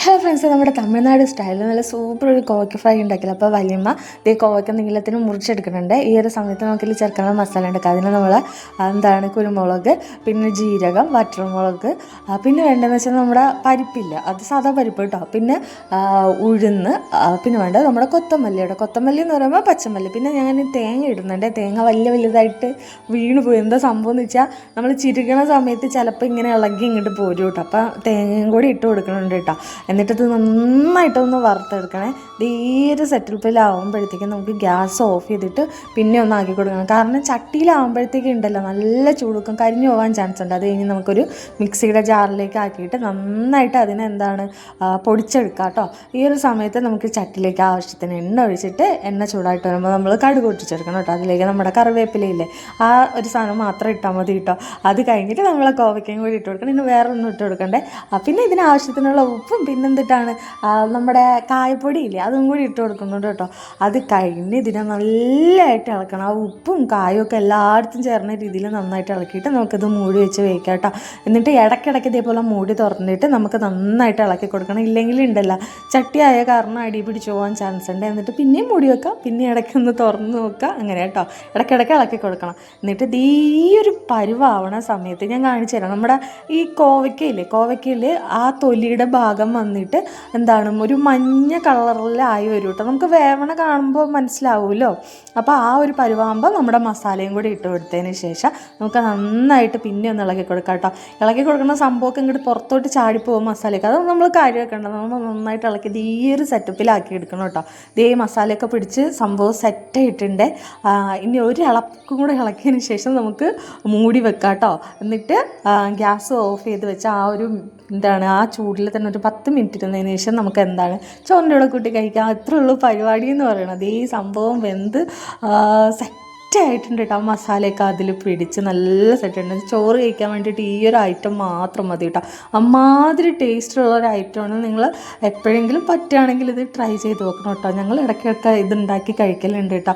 Hello friends, നമ്മുടെ തമിഴ്നാട് സ്റ്റൈലിൽ നല്ല സൂപ്പർ ഒരു കോവയ്ക്ക ഫ്രൈ ഉണ്ടാക്കില്ല. അപ്പോൾ വലിയമ്മ ഇതേ കോവയ്ക്ക നീളത്തിന് മുറിച്ചെടുക്കുന്നുണ്ട്. ഈ ഒരു സമയത്ത് നമുക്കിതിൽ ചേർക്കാനുള്ള മസാല ഉണ്ടാക്കുക. അതിന് നമ്മൾ കുരുമുളക്, പിന്നെ ജീരകം, വറ്റൽമുളക്, പിന്നെ വേണ്ടതെന്ന് വെച്ചാൽ നമ്മുടെ പരിപ്പില്ല, അത് സാധാ പരിപ്പ് കേട്ടോ, പിന്നെ ഉഴുന്ന്, പിന്നെ വേണ്ടത് നമ്മുടെ കൊത്തമല്ലി എന്ന് പറയുമ്പോൾ പച്ചമല്ലി, പിന്നെ ഞാൻ തേങ്ങ ഇടുന്നുണ്ട്. തേങ്ങ വലുതായിട്ട് വീണ് പോയി. എന്താ സംഭവം എന്ന് വെച്ചാൽ നമ്മൾ ചിരുകണ സമയത്ത് ചിലപ്പോൾ ഇങ്ങനെ ഇളകി ഇങ്ങോട്ട് പോരും കേട്ടോ. അപ്പോൾ തേങ്ങയും കൂടി ഇട്ട് കൊടുക്കുന്നുണ്ട് കേട്ടോ. എന്നിട്ടത് നന്നായിട്ടൊന്ന് വറുത്തെടുക്കണേ. ഈ ഒരു സെറ്റപ്പിലാവുമ്പോഴത്തേക്കും നമുക്ക് ഗ്യാസ് ഓഫ് ചെയ്തിട്ട് പിന്നെ ഒന്ന് ആക്കി കൊടുക്കണം. കാരണം ചട്ടിയിലാവുമ്പോഴത്തേക്കും ഉണ്ടല്ലോ നല്ല ചൂടുക്കും, കരിഞ്ഞു പോകാൻ ചാൻസ് ഉണ്ട്. അത് കഴിഞ്ഞ് നമുക്കൊരു മിക്സിയുടെ ജാറിലേക്ക് ആക്കിയിട്ട് നന്നായിട്ട് അതിനെ പൊടിച്ചെടുക്കാം കേട്ടോ. ഈ ഒരു സമയത്ത് നമുക്ക് ചട്ടിയിലേക്ക് ആവശ്യത്തിന് എണ്ണ ഒഴിച്ചിട്ട് എണ്ണ ചൂടായിട്ട് വരുമ്പോൾ നമ്മൾ കടുക് പൊട്ടിച്ചെടുക്കണം കേട്ടോ. അതിലേക്ക് നമ്മുടെ കറിവേപ്പിലയില്ലേ, ആ ഒരു സാധനം മാത്രം ഇട്ടാൽ മതി കേട്ടോ. അത് കഴിഞ്ഞിട്ട് നമ്മൾ കോവയ്ക്കയും കൂടി ഇട്ട് കൊടുക്കണം. ഇനി വേറെ ഒന്നും ഇട്ട് കൊടുക്കണ്ടേ. പിന്നെ ഇതിന് ആവശ്യത്തിനുള്ള ഉപ്പും പിന്നെന്തിട്ടാണ് നമ്മുടെ കായപ്പൊടിയില്ലേ, അതും കൂടി ഇട്ട് കൊടുക്കുന്നുണ്ട് കേട്ടോ. അത് കഴിഞ്ഞ് ഇതിനെ നല്ലതായിട്ട് ഇളക്കണം. ആ ഉപ്പും കായും ഒക്കെ എല്ലായിടത്തും ചേർന്ന രീതിയിൽ നന്നായിട്ട് ഇളക്കിയിട്ട് നമുക്കിത് മൂടി വെച്ച് വേവിക്കാം കേട്ടോ. എന്നിട്ട് ഇടയ്ക്കിടയ്ക്ക് ഇതേപോലെ മൂടി തുറന്നിട്ട് നമുക്ക് നന്നായിട്ട് ഇളക്കി കൊടുക്കണം. ഇല്ലെങ്കിൽ ഉണ്ടല്ലോ ചട്ടിയായ കാരണം അടി പിടിച്ച് പോകാൻ ചാൻസ് ഉണ്ട്. എന്നിട്ട് പിന്നെയും മൂടി വെക്കാം, പിന്നെ ഇടയ്ക്കൊന്ന് തുറന്ന് നോക്കുക, അങ്ങനെ കേട്ടോ. ഇടയ്ക്കിടയ്ക്ക് ഇളക്കി കൊടുക്കണം. എന്നിട്ട് ഈ ഒരു പരുവാവണ സമയത്ത് ഞാൻ കാണിച്ചു തരാം. നമ്മുടെ ഈ കോവയ്ക്കയിൽ ആ തൊലിയുടെ ഭാഗം വന്നിട്ട് ഒരു മഞ്ഞ കളറിലായി വരും കേട്ടോ. നമുക്ക് വേവണ കാണുമ്പോൾ മനസ്സിലാവുമല്ലോ. അപ്പോൾ ആ ഒരു പരുവാകുമ്പോൾ നമ്മുടെ മസാലയും കൂടി ഇട്ട് കൊടുത്തതിന് ശേഷം നമുക്ക് നന്നായിട്ട് പിന്നെ ഒന്ന് ഇളക്കി കൊടുക്കാം കേട്ടോ. ഇളക്കി കൊടുക്കുന്ന സംഭവമൊക്കെ ഇങ്ങോട്ട് പുറത്തോട്ട് ചാടിപ്പോകും മസാലയൊക്കെ. അത് നമ്മൾ കാര്യം വെക്കേണ്ടത്, നമ്മൾ നന്നായിട്ട് ഇളക്കി ഈ ഒരു സെറ്റപ്പിലാക്കി എടുക്കണം കേട്ടോ. ഇതേ മസാലയൊക്കെ പിടിച്ച് സംഭവം സെറ്റായിട്ടുണ്ട്. ഇനി ഒരു ഇളക്കും കൂടെ ഇളക്കിയതിന് ശേഷം നമുക്ക് മൂടി വെക്കാം കേട്ടോ. എന്നിട്ട് ഗ്യാസ് ഓഫ് ചെയ്ത് വെച്ച് ആ ചൂടിൽ തന്നെ ഒരു 10 മിനിറ്റ് ഇരുന്നതിന് ശേഷം നമുക്ക് ചോറിൻ്റെ കൂടെ കൂട്ടി കഴിക്കാം. അത്രേ ഉള്ളൂ പരിപാടി എന്ന് പറയുന്നത്. ഈ സംഭവം വെന്ത് സെറ്റായിട്ടുണ്ട് കേട്ടോ. ആ മസാലയൊക്കെ അതിൽ പിടിച്ച് നല്ല സെറ്റുണ്ട്. ചോറ് കഴിക്കാൻ വേണ്ടിയിട്ട് ഈ ഒരു ഐറ്റം മാത്രം മതി കേട്ടോ. അമ്മാതിരി ടേസ്റ്റുള്ള ഒരു ഐറ്റമാണ്. നിങ്ങൾ എപ്പോഴെങ്കിലും പറ്റുകയാണെങ്കിൽ ഇത് ട്രൈ ചെയ്ത് നോക്കണം കേട്ടോ. ഞങ്ങൾ ഇടയ്ക്കൊക്കെ ഇതുണ്ടാക്കി കഴിക്കലുണ്ട് കേട്ടോ.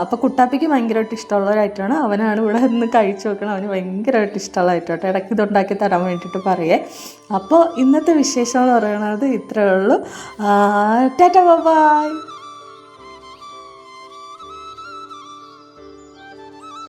അപ്പോൾ കുട്ടാപ്പിക്ക് ഭയങ്കരമായിട്ട് ഇഷ്ടമുള്ള ഒരു ഐറ്റമാണ്. അവനാണ് ഇവിടെ നിന്ന് കഴിച്ച് നോക്കണം. അവന് ഭയങ്കരമായിട്ട് ഇഷ്ടമുള്ള ഐറ്റം കേട്ടോ. ഇടയ്ക്ക് ഇതുണ്ടാക്കി തരാൻ വേണ്ടിയിട്ട് പറയേ. അപ്പോൾ ഇന്നത്തെ വിശേഷം എന്ന് പറയുന്നത് ഇത്രയേ ഉള്ളൂ. Tata bye.